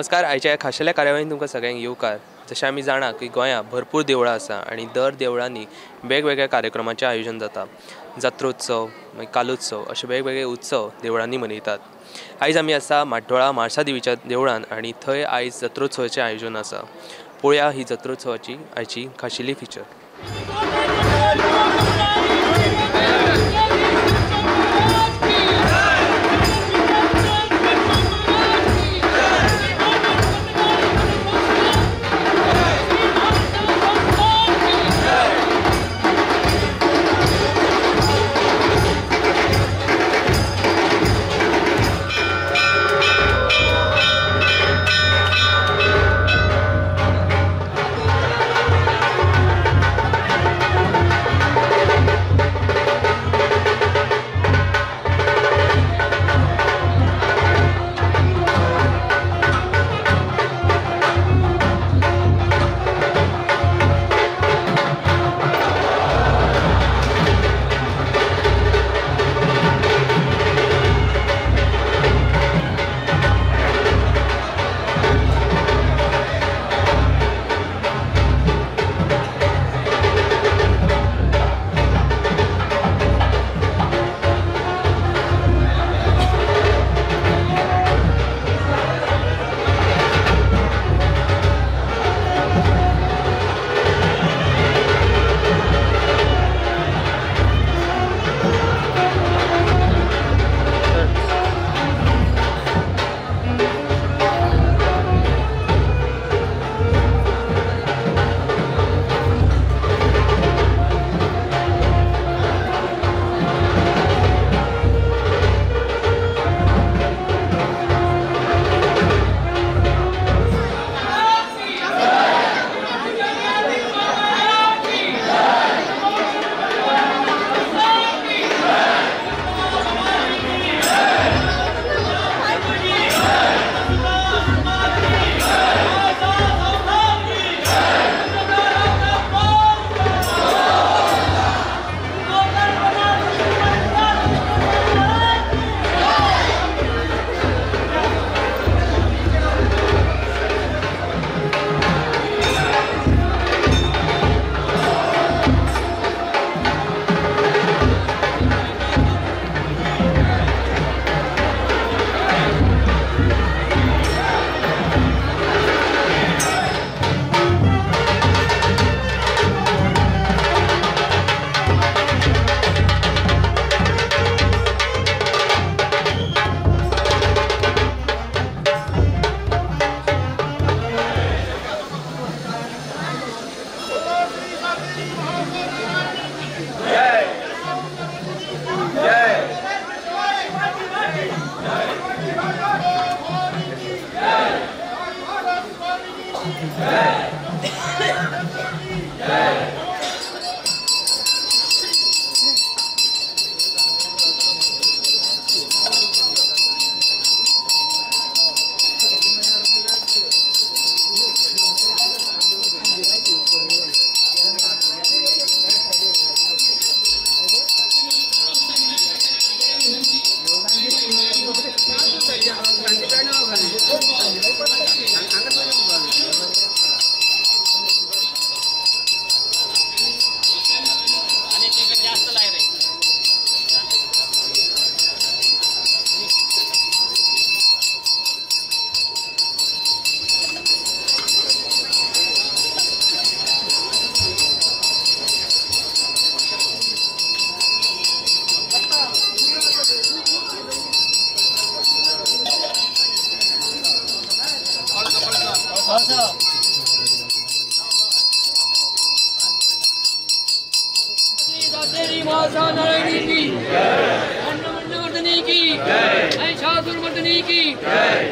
नमस्कार. आयच्या ह्या खाशेल्या कार्यावळीन तुमकां सगळ्यांक येवकार. जशें आमी जाणा की गोंयांत भरपूर देवळां आसा आनी दर देवळांनी वेगवेगळ्या कार्यक्रमाचें आयोजन जाता. जात्रोत्सव, मागीर कालोत्सव अशे वेगवेगळे उत्सव देवळांनी मनयतात. आयज आमी आसा माड्डोळा म्हाळसा देवीच्या देवळान आनी थंय आयज जात्रोत्सवाचें आयोजन आसा. पळोवया ही जात्रोत्सवाची आयची खाशेली फिचर.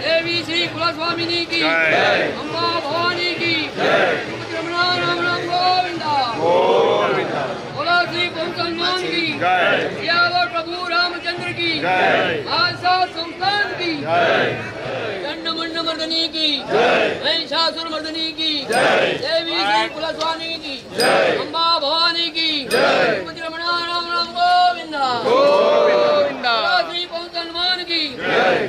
देवी श्री कुलस्वामिनी की अम्बा भवानी की रमणा राम राम गोविंदा बोला श्री हनुमान की सियावर प्रभु रामचंद्र की आशा संस्थान की दंड मंड मर्दनी की महिषासुर मर्दनी की देवी श्री कुलस्वामी की अम्बा भवानी की रमणा राम राम गोविंदा श्री हनुमान की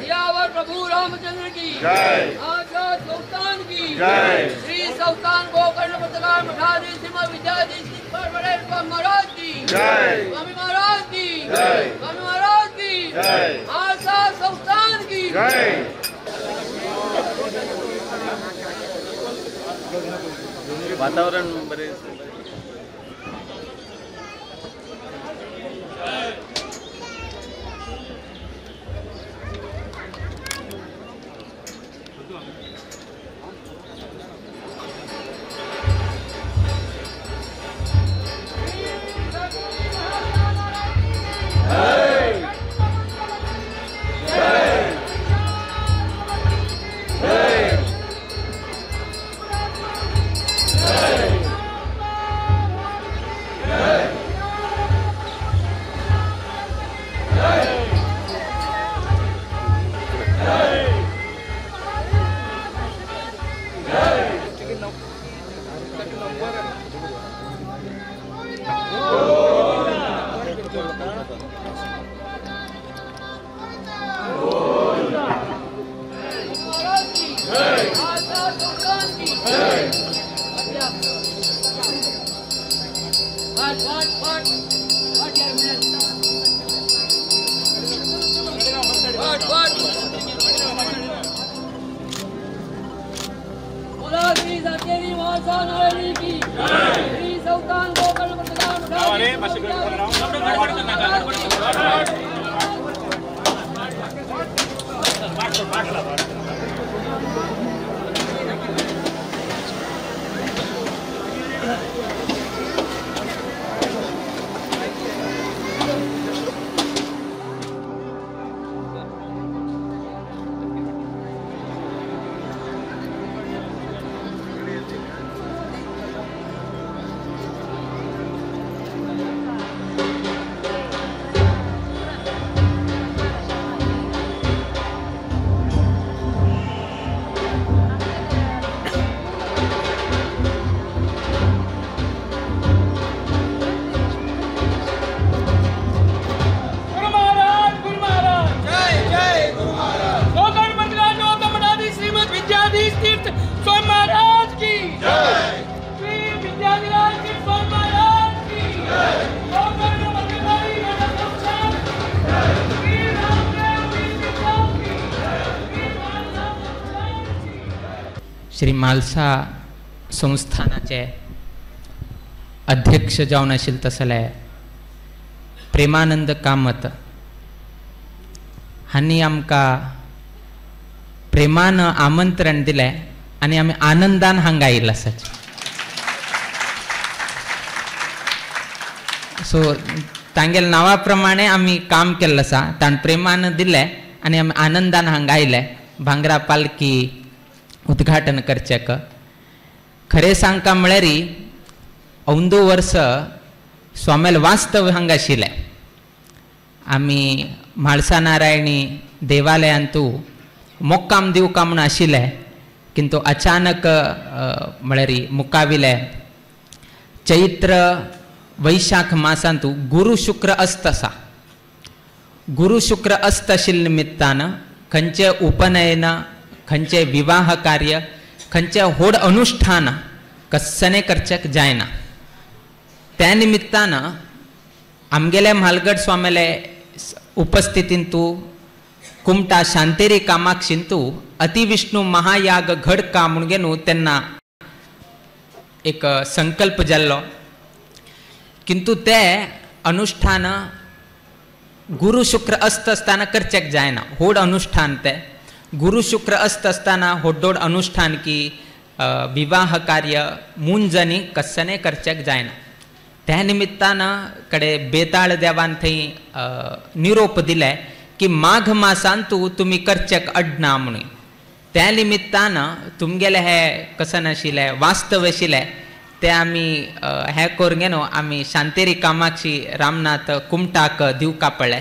सियावर प्रभु रामचंद्र की आशा श्री संस्थान गोकर्ण पत्रकार मठाधीश श्रीमद विद्याधीश महाराज की स्वामी महाराज की स्वामी महाराज की खालसा संस्थान की वातावरण बरे श्री म्हालसा संस्थानाचे अध्यक्ष जावन आशिल्ले तसले प्रेमानंद कामत हांणी आमकां प्रेमान आमंत्रण दिलें आनी आमी आनंदान हांगा आयिल्ले आसात. सो तांगेल्या नांवा प्रमाणे आमी काम केल्लें आसा. ताणें प्रेमान दिलें आनी आमी आनंदान हांगा आयले भांगरा पालखी उद्घाटन करचेक. खरें सांगता म्हळ्यार औंदू वर्स स्वामेल वास्तव हांगा आशिल्ले. आमी म्हाळसा नारायणी देवालयांतू मोक्काम दिवका म्हूण आशिल्ले, किंतु अचानक म्हळ्यार मुखाविले चैत्र वैशाख मासांतू गुरु शुक्र अस्त आसा. गुरु शुक्र अस्त आशिल्ल्या निमित्तान खंयचे उपनयन, खंयचे विवाह कार्य, खंयचे होड अनुष्ठान कस्सने करचेक जायना. त्या निमित्तान आमगेले म्हालगड स्वामेले उपस्थितींतू कुमटा शांतेरी कामाक्षींतू अतिविष्णू महायाग घडका म्हणगे न्हू तेन्ना एक संकल्प जाल्लो. किंतु ते अनुष्ठान गुरु शुक्र अस्त आसतना करचेक जायना. होड अनुष्ठान ते गुरु शुक्र अस्त आसतना होड्डोड अनुष्ठान की विवाह कार्य मुंजनी कस्सने करचेक जायना. त्या निमित्तान कडे बेताळ देवान थंय निरोप दिले की माघ मासांतू तुमी करचेक अडना म्हणून. त्या निमित्तान तुमगेले हे कसन आशिल्ले वास्तव आशिल्ले ते आमी हे करूंक न्हू आमी शांतेरी कामाक्षी रामनाथ कुमटाक दिवका पडले.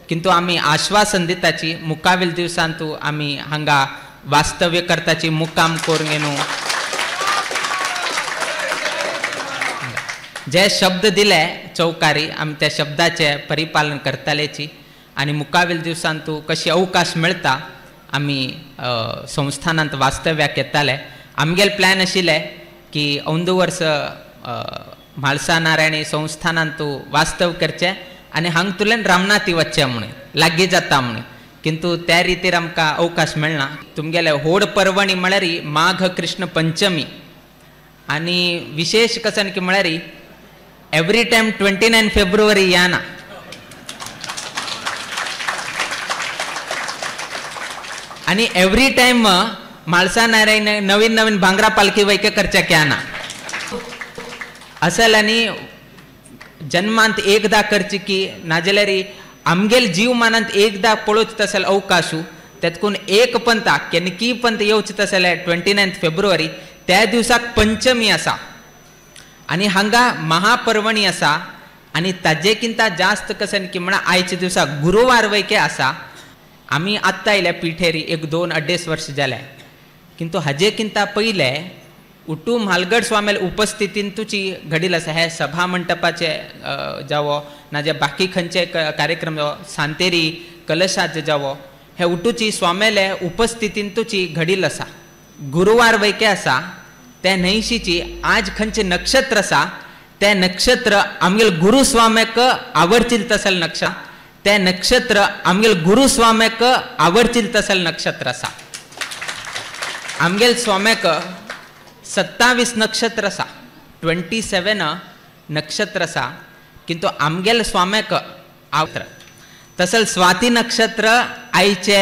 किंतु आमी आश्वासन दिताची मुखावेल दिवसांतू आमी हांगा वास्तव्य करताची मुक्काम करूंक न्हू. जे शब्द दिले चौकारी आमी त्या शब्दाचे परिपालन करतलेची आनी मुखावेल दिवसांतू कशी अवकाश मेळटा आमी संस्थानांत वास्तव्याक येताले आमगेल प्लॅन आशिल्ले की अंद वर्स म्हाळसा नारायणी संस्थानांत वास्तव करचे आनी हांग तुलेन रामनाथी वचचे म्हणून लागीं जाता म्हणून. किंतु त्या रितीर आमकां अवकाश मेळना. तुमगेले व्हड पर्वणी म्हळ्यार माघ कृष्ण पंचमी आनी विशेष कसन की म्हळ्यार एवरी टायम 29 फेब्रुवारी याना. आणि एवरी टाइम म्हाळसा नारायण नवीन नवीन भांगरा पालखी वैके करच्या क्याना असल आणि जन्मांत एकदा करची की नाजाल्यार आमगेल जीवमानांत एकदा पळोवच तसल अवकाशू तेतकून एक पंथा केनकी पंथ येवच तसले 29 फेब्रुवारी त्या दिवसाक पंचमी आसा आणि हांगा महापर्वणी आसा आणि ताजेकिंता जास्त कसन की म्हणा आयच्या दिवसाक गुरुवार वैके आसा. आमी आत्ता आयल्या पिठेरी 1-2-2.5 वर्ष जाले. किंतु हाजेकिंता पयले उट्टू म्हालगड स्वामेल उपस्थितीन तुची घडील आसा. हे सभा मंडपाचे जावो नाजे बाकी खंयचे कार्यक्रम जावो सांतेरी कलशाचे जावो हे उट्टूची स्वामेले उपस्थितीन तुची घडील आसा. गुरुवार वैके आसा त्या न्हयशीची आज खंयचे नक्षत्र आसा ते नक्षत्र आमगेल गुरुस्वामेक आवडचील तसल नक्षत्र ते नक्षत्र आमगेल गुरुस्वामेक आवडचील तसल नक्षत्र आसा. आमगेल स्वामेक 27 नक्षत्र आसा 27 नक्षत्र आसा. किंतु आमगेल स्वामेक तसल स्वाती नक्षत्र आयचे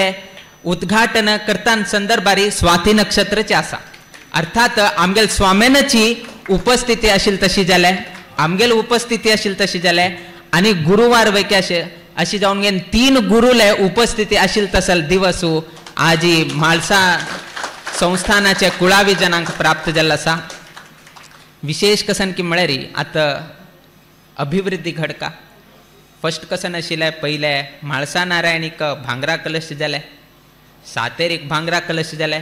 उद्घाटन करताना संदर्भारी स्वाती नक्षत्रचे आसा. अर्थात आमगेल स्वामेनची उपस्थिती आशिल्ली तशी जाले आमगेल उपस्थिती आशिल्ली तशी जाले आनी गुरुवार वैके अशी जावन गेन 3 गुरुले उपस्थिती आशिल्ली तसल दिवसू आजी म्हाळसा संस्थानाचे कुळावी जनांक प्राप्त जाल्लो आसा. विशेष कसन की म्हळ्यार आतां अभिवृद्धी घडका. फर्स्ट कसन आशिल्ले पयले म्हाळसा नारायणीक भांगरा कलश जाले सातेरीक भांगरा कलश जाले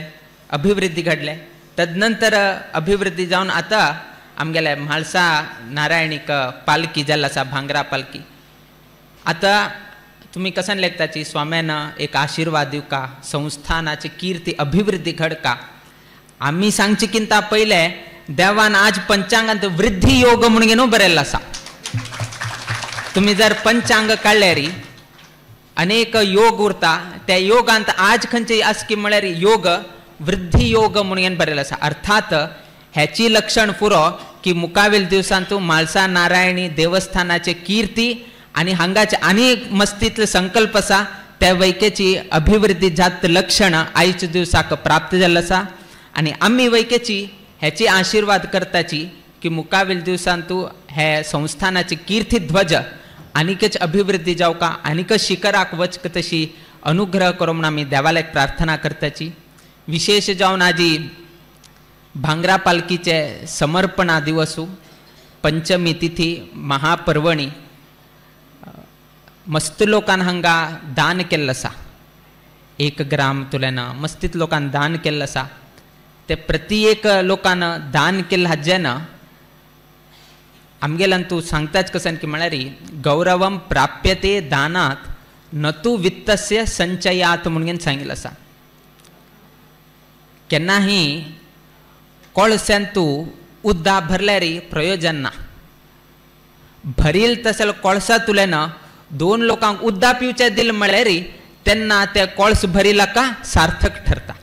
अभिवृद्धी घडले. तदनंतर अभिवृद्धी जावन आतां आमगेले म्हाळसा नारायणीक पालखी जाल्लो आसा भांगरा पालखी. आतां तुमी कसन लेखताची स्वाम्यान एक आशिर्वाद दिवका संस्थानाची कीर्ती अभिवृद्धी घडका. आमी सांगचे किंता पयले देवान आज पंचांगांत वृद्धी योग म्हणून बरयल्लो आसा. तुम्ही जर पंचांग काढल्यार अनेक योग उरता त्या योगांत आज खंयचे आस की म्हळ्यार योग वृद्धी योग म्हणून बरयल्लो आसा. अर्थात हेची लक्षण पुरो की मुखावेल दिवसांत म्हाळसा नारायणी देवस्थानाचे कीर्ती आणि हांगाचे आनी मस्तीतले संकल्प आसा त्या वैकेची अभिवृद्धी जात लक्षण आयच्या दिवसाक प्राप्त जाल्लो आसा. आणि आमी वैकेची हेची आशीर्वाद करताची की मुखावेल दिवसांत हे संस्थानाची कीर्ती ध्वज आनीकच अभिवृद्धी जावका आनीकच शिखराक वचक तशी अनुग्रह करूं म्हणून आमी देवालयाक प्रार्थना करताची. विशेष जावन आजी भांगरा पालखीचे समर्पणा दिवसू पंचमी तिथी महापर्वणी मस्त लोकांन हांगा दान केल्लो आसा. 1 ग्राम तुलेन मस्तीत लोकांन दान केल्लो आसा. ते प्रत्येक लोकांन दान केल्ले हाजेन आमगेल्यान तूं सांगताच कसन की म्हळ्यार गौरवम प्राप्यते दानात न तू वित्तस्य संचयात म्हणून सांगिल्लें आसा. केन्नाही कोळस्यान तूं उद्दा भरल्यार प्रयोजन ना. भरील तसले कोळसा तुलेन 2 लोकांक उद्दा पिवचे दिले म्हळ्यार तेन्ना ते कोळस भरिला का सार्थक ठरता.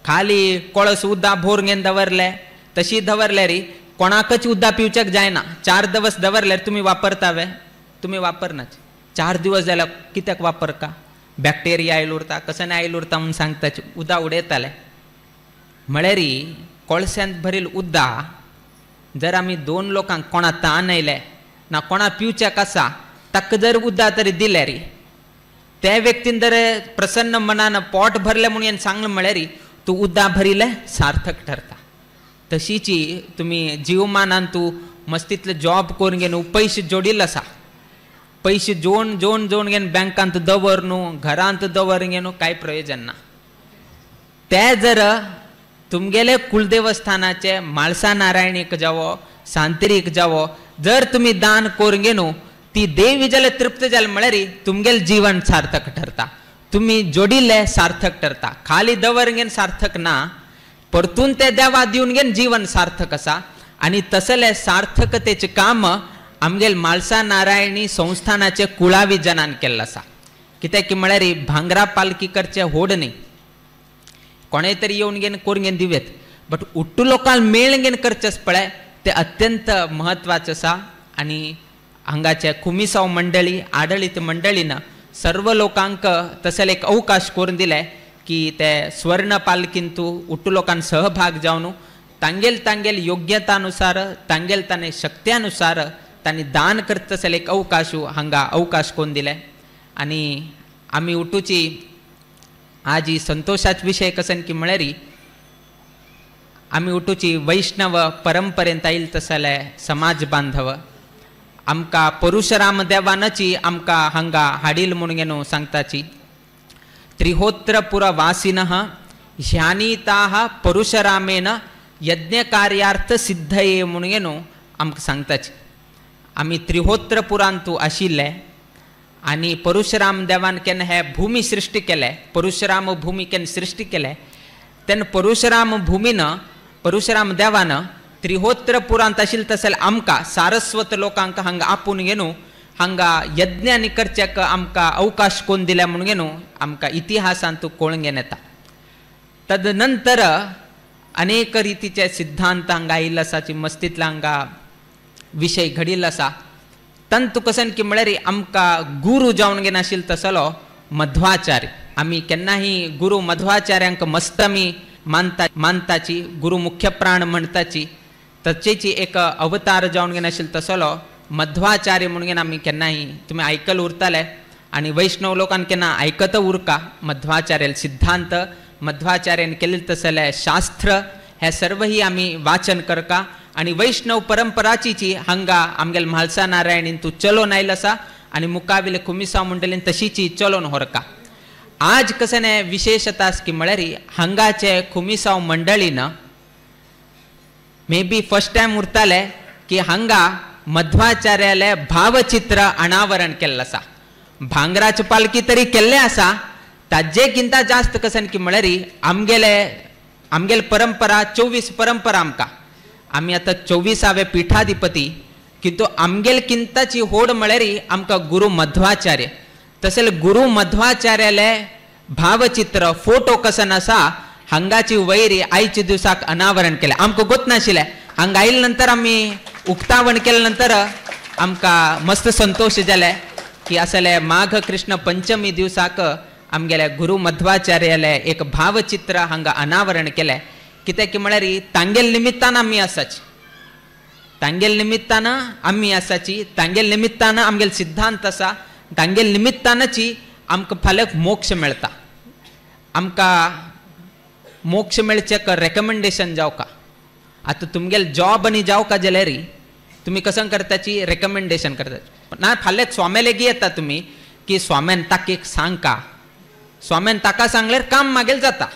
खाली कोळस उद्दा भोर घेवन दवरले तशी दवरल्यार कोणाकच उद्दा पिवचेक जायना. 4 दिवस दवरल्यार तुमी वापरतावे तुमी वापरनाच. 4 दिवस जाल्यार कित्याक वापरका बॅक्टेरिया आयल उरता कसन आयल उरता म्हणून सांगताचे उद्दा उडयताले. म्हळ्यार कोळस्यांत भरील उद्दा जर आमी 2 लोकांक कोणा तान आयले ना कोणा पिवचेक आसा ताका जर उद्दा तरी दिल्यार त्या व्यक्तीन जर प्रसन्न मनान पोट भरले म्हणून सांगलें म्हळ्यार तूं उद्दा भरिले सार्थक ठरता. तशीची तुमी जीवमानान तूं मस्तीतले जॉब करून घेवन पयशे जोडिल्लो आसा. पयशे जोडून घेवन बँकांत दवर न्हू घरांत दवर घेवन कांय प्रयोजन ना. ते जर तुमगेले कुलदेवस्थानाचे म्हाळसा नारायणीक जावो सांतेरीक जावो जर तुमी दान करून घेवन ती देवी जाल्यार तृप्त जाले म्हळ्यार तुमगेले जीवन सार्थक ठरता. तुमी जोडिल्ले सार्थक ठरता. खाली दवर घेवन सार्थक ना. परतून ते देवा दिवन घेन जीवन सार्थक असा आणि तसले सार्थकतेचे काम आमगेल म्हाळसा नारायणी संस्थानाचे कुळावी जनान केल्लें आसा. कित्याक की म्हळ्यार भांगरा पालखी करचे होड न्ही, कोणेय तरी येवन घेन करून घेन दिवेत, बट उट्टू लोकांक मेळून घेन करचेच पळय ते अत्यंत म्हत्वाचें आसा. आणि हांगाचे कुमिसांव मंडळी आडळीत मंडळीन सर्व लोकांक तसले एक अवकाश करून दिले की ते स्वर्ण पालखींतू उट्टू लोकांक सहभाग जावन तांगेल योग्यतानुसार तांगेल ताने शक्त्यानुसार तांणी दान करता तसले एक अवकाश हांगा अवकाश करून दिले. आणि आमी उट्टूची आज ही संतोषाच विषय कसन की म्हळ्यार आमी उट्टूची वैष्णव परंपरेंत आयिल्ले तसले समाज बांधव आमकां परशुराम देवानाची आमकां हांगा हाडील म्हणून घेवन सांगताची त्रिहोत्रपुर वासिनः ह्यानीताः परशुरामेन यज्ञ कार्यार्थ सिद्धये म्हणून घेवन आमकां सांगताची. आमी त्रिहोत्रपुरांतू आशिल्ले आणि परशुराम देवान केन्ना हे भूमी सृश्टी केले, परशुराम भूमी केन्ना सृश्टी केले तेन्ना परशुराम देवान त्रिहोत्रपुरांत आशिल्ले तसले आमकां सारस्वत लोकांक हांगा आपूण घेवन हांगा यज्ञ आनी करच्याक आमकां अवकाश कोण दिले म्हणून घेवन आमकां इतिहासांत कळून घेवन येता. तदनंतर अनेक रितीचे सिद्धांत हांगा आयिल्ले आसाची मस्तींतले हांगा विशय घडिल्लो आसा. तंतू कसन की म्हळ्यार आमकां गुरू जावन घेवन आशिल्लो तसलो मध्वाचार्य. आमी केन्नाही गुरू मध्वाचार्यांक मस्त आमी मानताची, गुरू मुख्य प्राण म्हणटाची, ताचेची एक अवतार जावन घेवन आशिल्लो तसलो मध्वाचार्य म्हणून घेवन आमी केन्नाही तुमी आयकल उरताले आणि वैष्णव लोकांक केन्ना आयकत उरका. मध्वाचार्य सिद्धांत मध्वाचार्यान केल्ले तसले शास्त्र हे सर्व ही आमी वाचन करका. आणि वैष्णव परंपराची हांगा आमगेल म्हाळसा नारायणीन तू चलोवन आयिल्लो आसा आणि मुकाविले कुमिसांव मंडळीन तशीची चलोवन व्हरका. आज कसने विशेषता की म्हळ्यार हांगाचे कुमिसांव मंडळीन मे बी फर्स्ट टायम उरताले की हांगा मध्वाचार्याले भावचित्र अनावरण केल्लें आसा. भांगराची पालखी तरी केल्ले आसा, ताजेकिंत जास्त कसन की म्हळ्यार आमगेल परंपरा 24 परंपरा आमकां आमी आतां 24वे पिठाधिपती, किंतु आमगेल किंताची होड म्हळ्यार आमकां गुरू मध्वाचार्य. तसले गुरू मध्वाचार्याले भावचित्र फोटो कसन आसा हांगाची वैरी आयच्या दिवसाक अनावरण केले. आमकां गोत नाशिल्लें, हांगा आयिल्ले नंतर आमी उक्तावण केले नंतर आमकां मस्त संतोष जाले की असले माघ कृष्ण पंचमी दिवसाक आमगेले गुरू मध्वाचार्याले एक भावचित्र हांगा अनावरण केले. कित्याक की म्हळ्यार तांगेल निमित्तान आमी आसाची, तांगेल निमित्तान आमी आसाची, तांगेल निमित्तान आमगेल सिद्धांत आसा, तांगेल निमित्तानची आमकां फाल्यां मोक्ष मेळटा. आमकां मोक्ष मेळचेक रेकमेंडेशन जावका. आतां तुमगेल जॉब आनी जावका जाल्यार तुमी कसन करताची रेकमेंडेशन करता ना. फाल्यां स्वाम्या लेगी येता तुमी की स्वाम्यान ताका एक सांगका, स्वाम्यान ताका सांगल्यार काम मागेल जाता,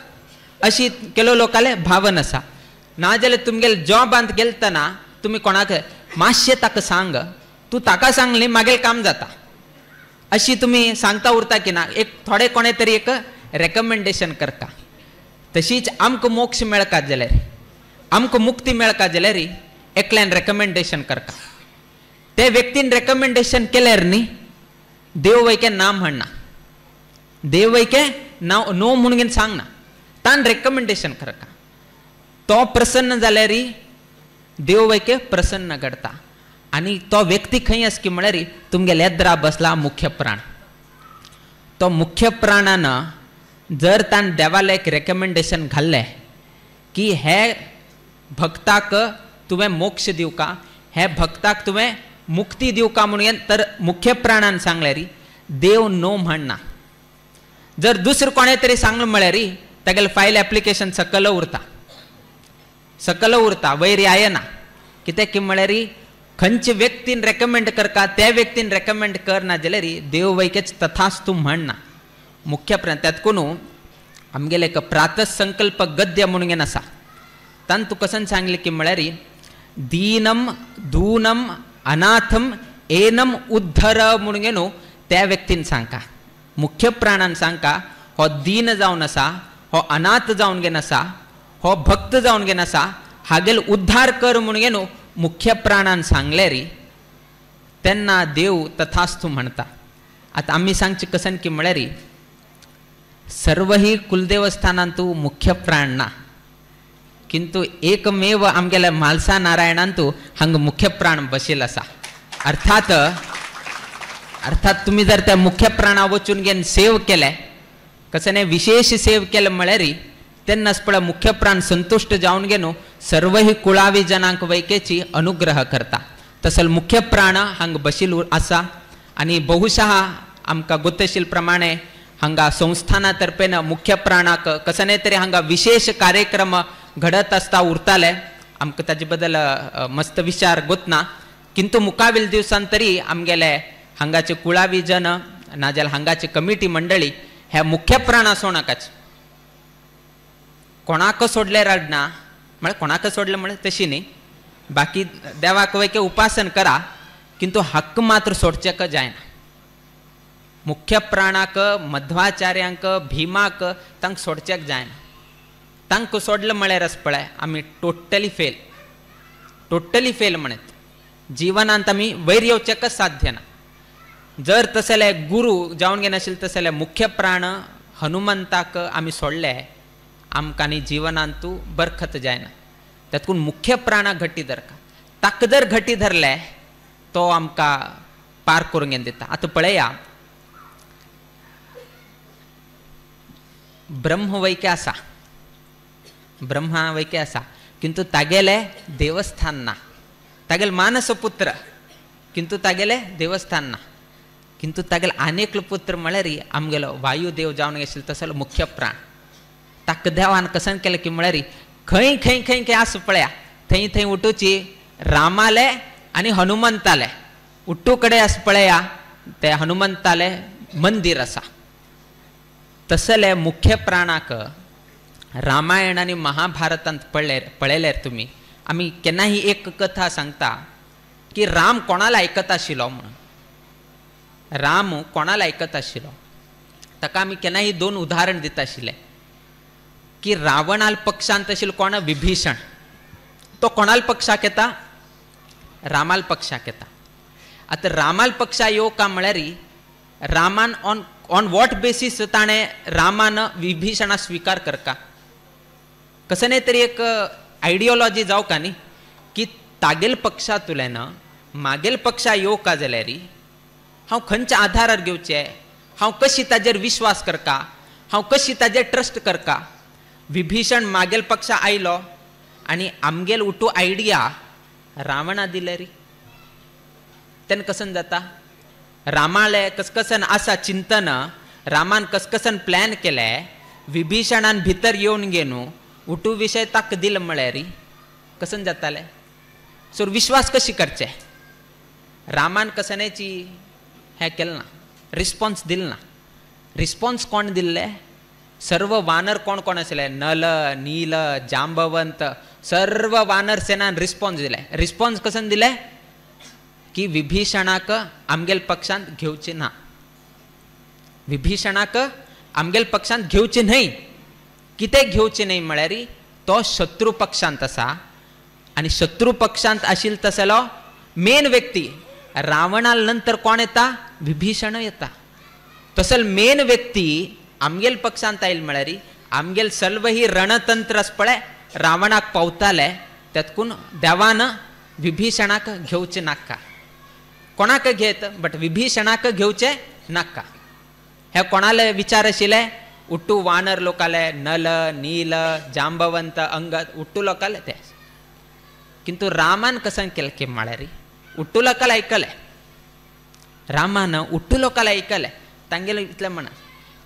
अशी केलो लोकांले भावन आसा. नाजाल्यार तुमगेल जॉबांत गेलतना तुमी कोणाक मातशें ताका सांग, तूं ताका सांगली मागेल काम जाता, अशी तुमी सांगता उरता की ना. एक थोडे कोणे तरी एक रेकमेंडेशन करता. तशीच आमकां मोक्ष मेळका जाल्यार, आमकां मुक्ती मेळका जाल्यार एकल्यान रेकमेंडेशन करता. ते व्यक्तीन रेकमेंडेशन केल्यार न्ही देव वैके ना म्हणना, देव वैके नो म्हणून सांगना, तान रेकमेंडेशन करता. तो प्रसन्न जाल्यार देव वैके प्रसन्न करता. आणि तो व्यक्ती खंय आसा की म्हळ्यार तुमगेले येद्रा बसला मुख्य प्राण. तो मुख्य प्राणान जर तान देवाला एक रेकमेंडेशन घाल्लें की हे भक्ताक तुवें मोक्ष दिवका, हे भक्ताक तुवें मुक्ती दिवका म्हणून, तर मुख्य प्राणान सांगल्यार देव नो म्हणना. जर दुसरें कोणे तरी सांगलें म्हळ्यार तागेलें फायल एप्लिकेशन सकल उरता वैरी आयना. कित्याक की म्हळ्यार खंयचे व्यक्तीन रेकमेंड करता त्या व्यक्तीन रेकमेंड करना जाल्यार देव वैकेच तथास्तू म्हणना. मुख्य प्राण त्यातकून आमगेले एक प्रातसंकल्प गद्य म्हणून आसा. तान तूं कसन सांगलें की म्हळ्यार दीनम धूनम अनाथम एनम उद्धर म्हणून घेवन त्या व्यक्तीन सांगता. मुख्य प्राणान सांगता हो दीन जावन आसा, हो अनाथ जावन घेवन आसा, हो भक्त जावन घेन आसा हागेल उद्धार कर म्हणून न्हू मुख्य प्राणान सांगले री तेन्ना देव तथास्तू म्हणटा. आता आम्ही सांगचे कसन की म्हळ्यार सर्व ही कुलदेवस्थानांतू मुख्य प्राण ना, किंतु एकमेव आमगेल्या म्हालसा नारायणांतू हांग मुख्य प्राण बसेल आसा. अर्थात तुम्ही जर त्या मुख्य प्राणा वचून घेवन सेव केले, कसं विशेष सेव केले म्हळ्यार तेन्नाच पळय मुख्य प्राण संतुष्ट जावन घेवन सर्व ही कुळावी जनांक वैकेची अनुग्रह करता. तसल मुख्य प्राण हांग बशील आसा. आणि बहुशः आमकां गोतशील प्रमाणे हांगा संस्थानातर्फेन मुख्य प्राणाक कसने तरी हांगा विशेष कार्यक्रम घडत आसता उरताले. आमकां ताजे बद्दल मस्त विचार गोतना, किंतु मुखावेल दिवसान तरी आमगेले हांगाचे कुळावी जन नाजाल्यार हांगाची कमिटी मंडळी ह्या मुख्य प्राण आसूं नाकाच. कोणाक सोडले रडना म्हळ्यार कोणाक सोडले म्हळ्यार तशी न्ही, बाकी देवाक वैके उपासन करा, किंतु हक्क मात्र सोडचेक जायना. मुख्य प्राणाक मध्वाचार्यांक भीमाक तांक सोडचेक जायना. तांक सोडले म्हळ्यारच पळय आमी टोटली फेल म्हणत. जिवनांत आमी वयर येवचेकच साध्य ना. जर तसले गुरू जावन घेन आशिल्ले तसले मुख्य प्राण हनुमंताक आमी सोडले आमकां जिवनांतू बरखत जायना. तातूंत मुख्य प्राणाक घट्टी धरका. ताका जर घट्टी धरले तो आमकां पार करून घेवन दिता. आतां पळया, ब्रह्म वैके आसा, ब्रह्मा वैके आसा, किंतु तागेले देवस्थान ना. तागेले मानसपुत्र किंतु तागेले देवस्थान ना. किंतु तागेले आनेकलो पुत्र म्हळ्यार आमगेलो वायुदेव जावन आशिल्लो तसलो मुख्य प्राण. ताका देवान कसन केलें की म्हळ्यार खंय खंय खंय खंय आसा पळया थंय थंय उठूची रामाले आनी हनुमंताले उट्टू कडेन आसा पळया ते हनुमंताले मंदिर आसा. तसले मुख्य प्राणाक रामायण आनी महाभारतांत पळयल्यार तुमी आमी केन्नाय एक कथा सांगता की राम कोणाला आयकत आशिल्लो म्हणून. राम कोणाला आयकत आशिल्लो ताका आमी केन्नाय 2 उदाहरण दिता आशिल्ले की रावणाल पक्षांत आशिल्लो कोण विभीषण, तो कोणाल पक्षाक येता? रामाल पक्षाक येता. आता रामाल पक्षा येवका म्हळ्यार रामान ऑन वॉट बेसीस ताणें रामान विभीषणा स्वीकार करका. कसं तरी एक आयडियोलॉजी जावका न्ही की तागेल पक्षांतल्यान मागेल पक्षा येवका जाल्यार हांव खंयच्या आधारार घेवचें, हांव कशी ताजेर विश्वास करका, हांव कशी ताजेर ट्रस्ट करका. विभीषण मागेल पक्षा आयलो आनी आमगेल उठू आयडिया रावणा दिले री. तेन्ना कसन जाता? रामाले कसकसन आसा चिंतन, रामान कसकसन प्लॅन केले, विभीषणान भितर येवन गेनू उठू विशय ताक दिल म्हळ्यार कसन जाताले. सो विश्वास कशी करचे? रामान कसनेची हें केलें ना, रिस्पॉन्स दिल ना. रिस्पॉन्स कोण दिल्ले? सर्व वानर कोण कोण आसले? नल, नील, जांबवंत सर्व वानर सेनान रिस्पॉन्स दिले. रिस्पॉन्स कसन दिले की विभीषणाक आमगेल पक्षांत घेवचे ना. विभीषणाक आमगेल पक्षांत घेवचे न्हय. कितें घेवचे न्हय म्हळ्यार तो शत्रू पक्षांत आसा आनी शत्रू पक्षांत आशिल्लो तसलो मेन व्यक्ती रावणाल नंतर कोण येता? विभीषण येता. तसल मेन व्यक्ती आमगेल पक्षांत आयिल्लो म्हळ्यार आमगेल सर्व ही रणतंत्र आस पळय रावणाक पावताले तातूंत देवान विभीषणाक घेवचे नाका. कोणाक घेत बट विभीषणाक घेवचे नाका. हे कोणाले विचार आशिल्ले? उट्टू वानर लोकाले, नल, नील, जांबवंत, अंगद उट्टू लोकाले ते. किंतु रामान कसन केलें की म्हळ्यार उट्टू लोकाले आयकले. रामान उट्टू लोकाले आयकले तांगेले इतलें म्हणा.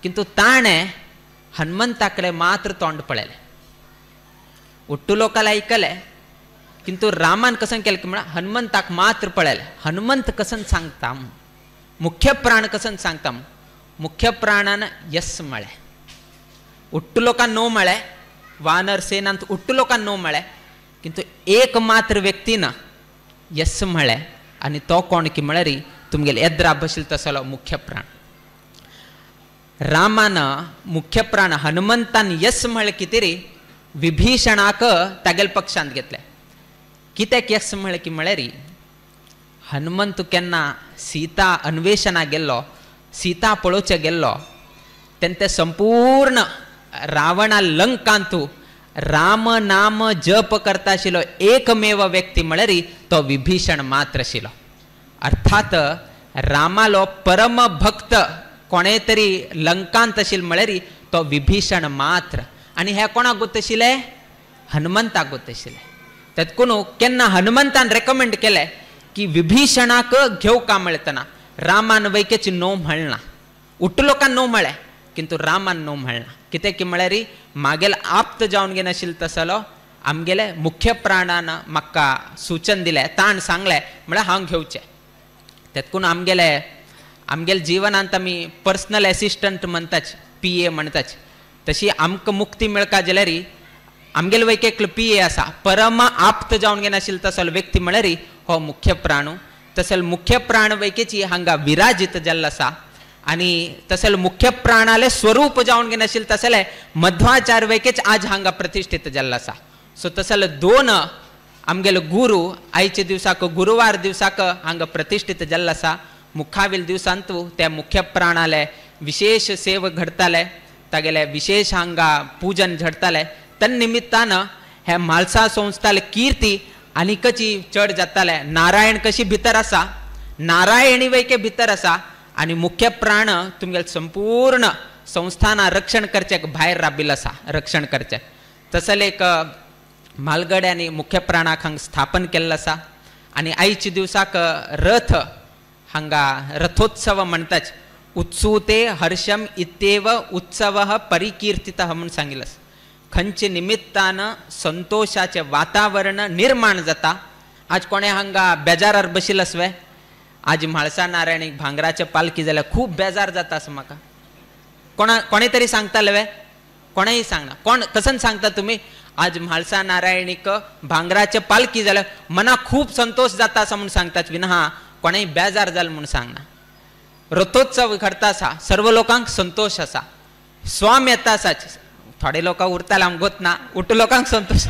किंतु ताणें हनुमंताकडे मात्र तोंड पळयलें. उट्टू लोकाले आयकले किंतु रामान कसन केलें की म्हळ्यार हनुमंताक मात्र पळयलें. हनुमंत कसन सांगता? मुख्य प्राण कसन सांगता? मुख्य प्राणान यस म्हळें. उट्टू लोकांक नो म्हळें, वानर सेनांत उट्टू लोकांक नो म्हळें, किंतु एक मात्र व्यक्तीन यस म्हळें आनी तो कोण की म्हळ्यार तुमगेले येद्रा बशिल्लो तसलो मुख्य प्राण. रामान मुख्य प्राण हनुमंतान यस म्हळें कितें रे विभीषणाक तागेल पक्षांत घेतले. कित्याक यस म्हळें की म्हळ्यार हनुमंत केन्ना सीता अन्वेषणा गेल्लो, सीता पळोवचे गेल्लो तेन्ना ते संपूर्ण रावणा लंकांतू राम नाम जप करता आशिल्लो एकमेव व्यक्ती म्हळ्यार तो विभीषण मात्र आशिल्लो. अर्थात रामालो परम भक्त कोणे तरी लंकांत आशिल्लो म्हळ्यार तो विभीषण मात्र. आनी हे कोणाक गोत आशिल्ले? हनुमंताक गोत आशिल्ले. तेतकून केन्ना हनुमंतान रेकमेंड केले की विभीषणाक घेवका मेळतना रामान वैकेची नो म्हणना, उट्ट लोकांक नो म्हळें किंतु रामान नो म्हणना. कित्याक की म्हळ्यार मागेल आप्त जावन गेन आशिल्लो तसलो आमगेले मुख्य प्राणान म्हाका सूचन दिलें, ताण सांगलें म्हळ्यार हांव घेवचें. तेतकून आमगेले जिवनांत आमी पर्सनल एसिस्टंट म्हणटाच, PA म्हणटाच, तशी आमकां मुक्ती मेळका जाल्यार आमगेले वैकेक PA आसा, परम आप्त जावन गेन आशिल्लो तसलो व्यक्ती म्हळ्यार हो मुख्य प्राणू. तसलो मुख्य प्राण वैकेची हांगा विराजीत जाल्लो आसा. आनी तसलो मुख्य प्राणाले स्वरूप जावन गेन आशिल्लो तसले मध्वाचार्य वैकेच आज हांगा प्रतिश्ठीत जाल्लो आसा. सो तसले दोन आमगेले गुरू आयचे दिवसाक गुरुवार दिवसाक हांगा प्रतिश्ठीत जाल्लो आसा. मुखावेल दिवसांतू त्या मुख्य प्राणाले विशेष सेव घडताले, तागेले विशेष हांगा पूजन झडताले. तन्निमित्तान हे म्हालसा संस्थाले कीर्ती आनीकची चड जाताले. नारायण कशी भितर आसा, नारायणी वैके भितर आसा आनी मुख्य प्राण तुमगेले संपूर्ण संस्थाना रक्षण करचेक भायर राबिल्लो आसा, रक्षण करचेक. तसले एक म्हालगड्यांनी मुख्य प्राणाक हांगा स्थापन केल्लो आसा. आनी आयच्या दिवसाक रथ हांगा रथोत्सव म्हणटाच. उत्सुते हर्षम इत्येव उत्सव परिकीर्तितः म्हणून सांगिल्लो आसा. खंयचे निमित्तान संतोषाचे वातावरण निर्माण जाता. आज कोणे हांगा बेजारार बशिल्लो आसवे, आज म्हाळसा नारायणीक भांगराचे पालखी जाल्यार खूब बेजार जाता असं म्हाका. कोणे तरी सांगताले वे, कोणेय सांगना. कोण कसन सांगता तुमी? आज म्हाळसा नारायणीक भांगराचे पालखी जाल्यार मनाक खूब संतोष जाता असं म्हणून सांगतात विना कोणेय बेजार जाल म्हणून सांगना. रथोत्सव घडता आसा, सर्व लोकांक संतोष आसा, स्वाम येता आसा. थोडे लोक उरताले आमकां गोत ना, उठ लोकांक संतोष.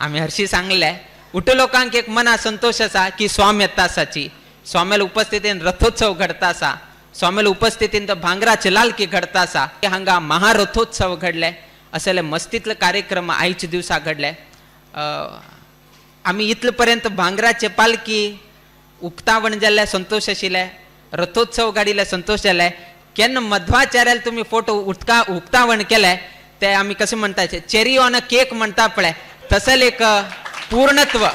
आमी हरशी सांगले उठ लोकांक एक मना संतोष आसा की स्वाम येता आसाची. स्वामेल उपस्थितीन रथोत्सव घडता आसा, स्वामेल उपस्थितीन तो भांगराचे लालकी घडता आसा. हांगा महारथोत्सव घडले. असले मस्तीतले कार्यक्रम आयचे दिवसा घडले. आमी इतले पर्यंत भांगराचे पालकी उक्तावण जाल्ले संतोष आशिल्ले, रथोत्सव घडिल्ले संतोष जाले. केन्ना मध्वाचार्याल तुमी फोटो उक्तावण केले ते आमी कशें म्हणटाचे, चेरी ऑन अ केक म्हणटा पळय, तसले एक पूर्णत्व,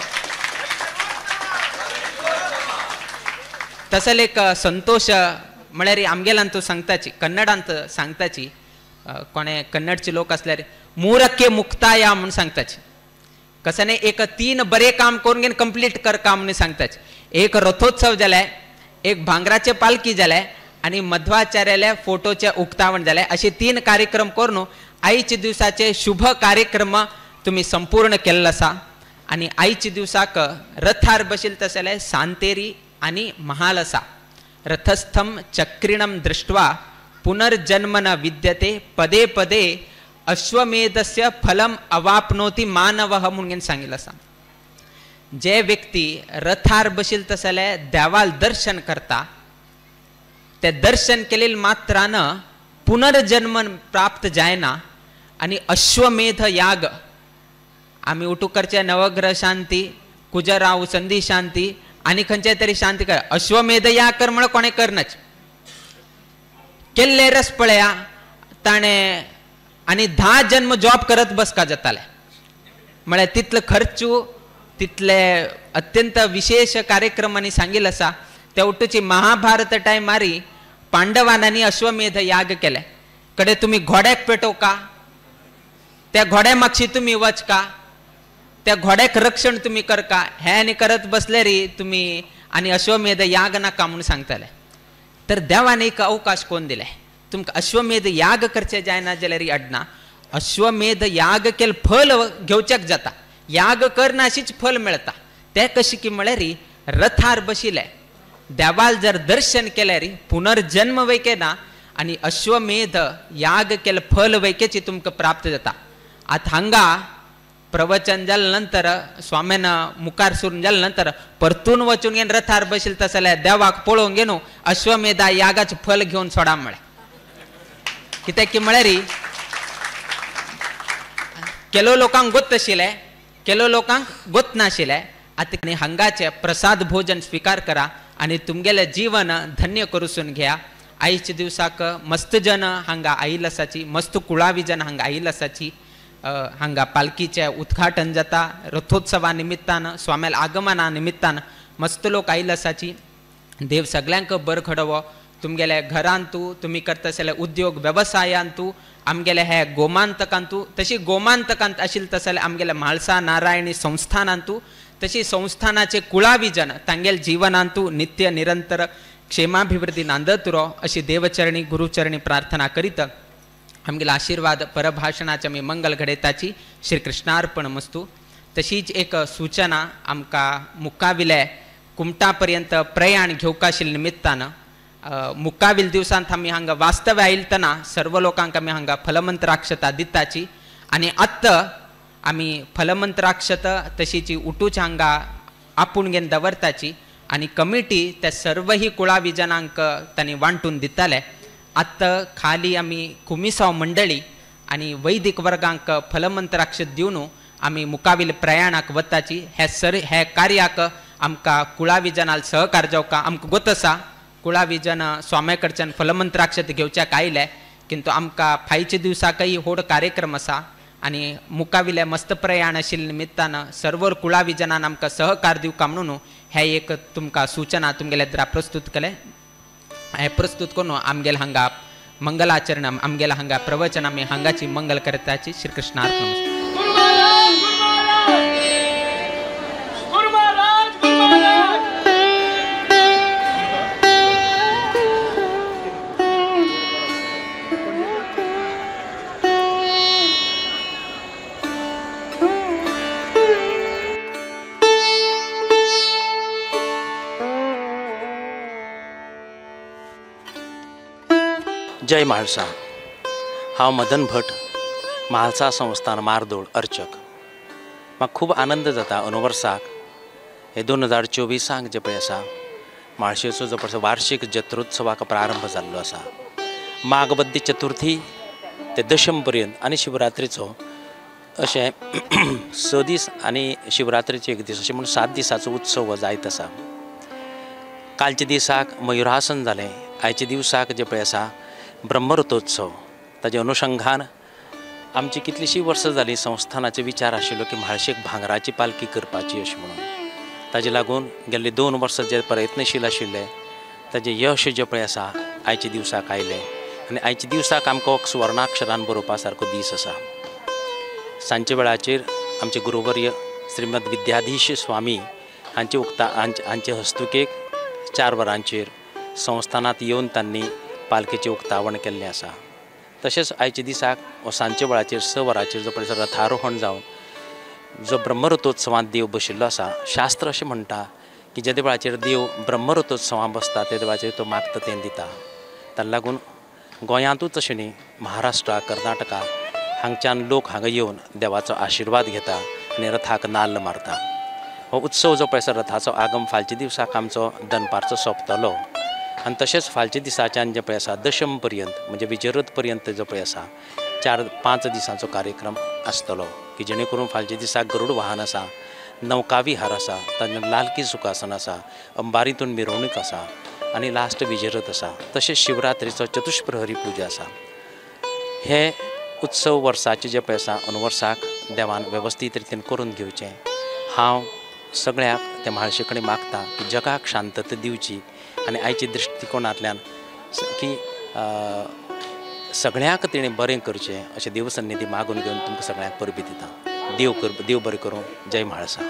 तसले एक संतोष म्हळ्यार आमगेलांत सांगताची, कन्नडांत सांगताची. कोणे कन्नडचे लोक असल्यार मूरक्के मुक्ताया म्हणून सांगताची. कसं नाही, एक 3 बरे काम करून घेऊन कंप्लीट कर काम म्हणून सांगताच. एक रथोत्सव जाले, एक भांगराचे पालखी जाले आणि मध्वाचार्याले फोटोचे उक्तावण जाले. असे 3 कार्यक्रम करून आयच्या दिवसाचे शुभ कार्यक्रम तुम्ही संपूर्ण केल्लो आसा. आणि आयच्या दिवसाक रथार बशिल्ले तसले सांतेरी आणि महाल आसा. रथस्थम चक्रिणम दृष्ट्वा पुनर्जन्म न विद्यते पदे पदे अश्वमेधस्य फलम अवापनोती मानवः म्हणून सांगितलं आसा. जे व्यक्ती रथार बशिल्ले तसले देवाल दर्शन करता, ते दर्शन केलेल्या मात्रान पुनर्जन्म प्राप्त जायना. आणि अश्वमेध याग आम्ही उटुकरचे नवग्रह शांती, कुजराव संधी शांती आणि खंयचे तरी शांती कर. अश्वमेध याग कर म्हण कोणे करनाच. केल्ले रस पळया ताणे आणि 10 जन्म जॉब करत बसका जाताले. म्हळ्यार तितले खर्चू, तितले अत्यंत विशेष कार्यक्रमांनी सांगिल्ले आसा. त्या उठूची महाभारत टायमारी पांडवांनी अश्वमेध याग केले. कडे तुम्ही घोड्याक पेटोवका, त्या घोड्या मागशी तुम्ही वचका, त्या घोड्याक रक्षण तुम्ही करका, हे आनी करत बसले रे तुम्ही आणि अश्वमेध याग नाका म्हणून सांगताले. तर देवाने एक अवकाश कोण दिले. तुमकां अश्वमेध याग करचे जायना जाल्यार अडना. अश्वमेध याग केल फल घेवचेक जाता. याग करना अशीच फल मेळटा. ते कशी की म्हळ्यार रथार बशिले देवाल जर दर्शन केल्यार पुनर्जन्म वैके ना. आणि अश्वमेध याग केल फल वैकेची तुमकां प्राप्त जाता. आता हांगा प्रवचन जाल्या नंतर स्वाम्यानं मुखार सुरून जाल्या नंतर परतून वचून घेवन रथार बशिल्ले तसले देवाक पळोवंक गेलो अश्वमेधा यागाचें फल घेवन सोडा म्हळें. कित्याक की म्हळ्यार केलो लोकांक गोत आशिल्ले केलो लोकांक गोत नाशिल्ले. आता हांगाचे प्रसाद भोजन स्वीकार करा आणि तुमगेले जीवन धन्य करूसून घ्या. आयच्या दिवसाक मस्त जन हांगा आयिल्ले आसाची, मस्त कुळावी जन हांगा आयिल्ले आसाची. हांगा पालखीचे उद्घाटन जाता रथोत्सवा निमित्तान, स्वाम्याल आगमना निमित्तान मस्त लोक आयिल्ले आसाची. देव सगळ्यांक बर घडोवो. तुमगेले घरांतू तुमी करता आसले उद्योग वेवसायांतू आमगेले हे गोमांतकांतू तशी गोमांतकांत आशिल्ले तसले आमगेले म्हाळसा नारायणी संस्थानांतू तशी संस्थानाचे कुळावी जन तांगेल जीवनांतू नित्य निरंतर क्षेमाभिवृद्धी नांदत उरो अशी देवचरणी गुरुचरणी प्रार्थना करीत आमगेले आशीर्वाद परभाषणाचे आमी मंगल घडयताची. श्री कृष्णार्पण मस्तू. तशीच एक सूचना आमकां मुक्काविले कुमटा पर्यंत प्रयाण घेवका आशिल्ले निमित्तान मुक्काविल दिवसांत आमी हांगा वास्तव्य आयिल्तना सर्व लोकांक आमी हांगा फलमंत्राक्षता दिताची. आनी आत्ता आमी फलमंत्राक्षत तशीच उठूच हांगा आपूण घेवन दवरताची आनी कमिटी त्या सर्वही कुळावी जनांक तांणी वांटून दिताले. आत्ता खाली आमी कुमिसांव मंडळी आनी वैदिक वर्गांक फलमंत्राक्षत दिवन आमी मुकाविल प्रयाणाक वताची. हे कार्याक आमकां कुळावी जनाल सहकार जावका. आमकां गोत आसा कुळावी जन स्वाम्या कडच्यान फलमंत्राक्षत घेवच्याक आयले, किंतु आमकां फायच्या दिवसाकय व्हड कार्यक्रम आसा आनी मुकाविले मस्त प्रयाण आशिल्ले निमित्तान सर्व कुळावी जनान आमकां सहकार दिवका म्हणून हे एक तुमकां सूचना तुमगेले द्रा प्रस्तूत केले. हे प्रस्तूत करून आमगेले हांगा मंगलाचरण आमगेले हांगा प्रवचन आमी हांगाची मंगल करताची. श्री कृष्णार्पण. जय म्हाळसा. हांव मदन भट, म्हाळसा संस्थान मारदोळ अर्चक. म्हाका खूब आनंद जाता अंदू वर्साक हे 2024 जे पळय आसा म्हाळशेचो जो पळय वार्षिक जत्रोत्सवाक प्रारंभ जाल्लो आसा. माघबद्दी चतुर्थी ते दशम पर्यंत आनी शिवरात्रीचो अशें 6 दीस आनी शिवरात्रीचे 1 दीस अशें म्हणून 7 दिसाचो उत्सव हो जायत आसा. कालच्या दिसाक मयुरासन जालें. आयच्या दिवसाक जे पळय आसा ब्रह्मरथोत्सव. ताजे अनुशंगान आमची कितलीशीं वर्सां जालीं संस्थानाचे विचार आशिल्लो की म्हाळशेक भांगराची पालखी करपाची अशें म्हणून. ताजे लागून गेल्ली 2 वर्सां जे प्रयत्नशील आशिल्ले ताजें यश जें पळय आसा आयच्या दिवसाक आयलें. आनी आयच्या दिवसाक आमकां सुवर्णाक्षरान बरोवपा सारको दीस आसा. सांजचे वेळाचेर आमचे गुरुवर्य श्रीमद विद्याधीश स्वामी हांचे हांचे हस्तुकेक 4 वरांचेर संस्थानांत येवन तांणी पालखेचें उक्तावण केल्लें आसा. तशेंच आयच्या दिसाक हो सांजचे वेळाचेर 6 वरांचेर जो पळय रथारोहण जावन जो ब्रह्मरथोत्सवांत देव बशिल्लो आसा. शास्त्र अशें म्हणटा की जे वेळाचेर देव ब्रह्मरथोत्सवांत बसता ते वेळाचेर तो मागता तें दिता. ताका लागून गोंयांतूच अशें न्ही महाराष्ट्रा कर्नाटका हांगच्यान लोक हांगा येवन देवाचो आशिर्वाद घेता आनी रथाक नाल्ल मारता. हो उत्सव जो पळय रथाचो आगम फालच्या दिवसाक आमचो दनपारचो सोंपतलो आनी तशेंच फालच्या दिसाच्यान जे पळय आसा दशम पर्यंत म्हणजे विजयरथ पर्यंत जो पळय आसा 4-5 दिसांचो कार्यक्रम आसतलो की जेणे करून फालच्या दिसाक गरुड वाहन आसा, नौका विहार आसा, ताजें लालकी सुखासन आसा, अंबारीतून मिरवणूक आसा आनी लास्ट विजयरथ आसा. तशेंच शिवरात्रीचो चतुष्प्रहरी पुजा आसा. हे उत्सव वर्साचे जे पळय आसा अंदू वर्साक देवान वेवस्थीत रितीन करून घेवचें. हांव सगळ्याक ते म्हाळशे कडेन मागता की जगाक शांतता दिवची आनी आयच्या दृश्टिकोनांतल्यान की सगळ्यांक तेणें बरें करचें अशें देवसन्निधी मागून घेवन तुमकां सगळ्यांक परबी दिता. देव बरें करूं. जय म्हाळसा.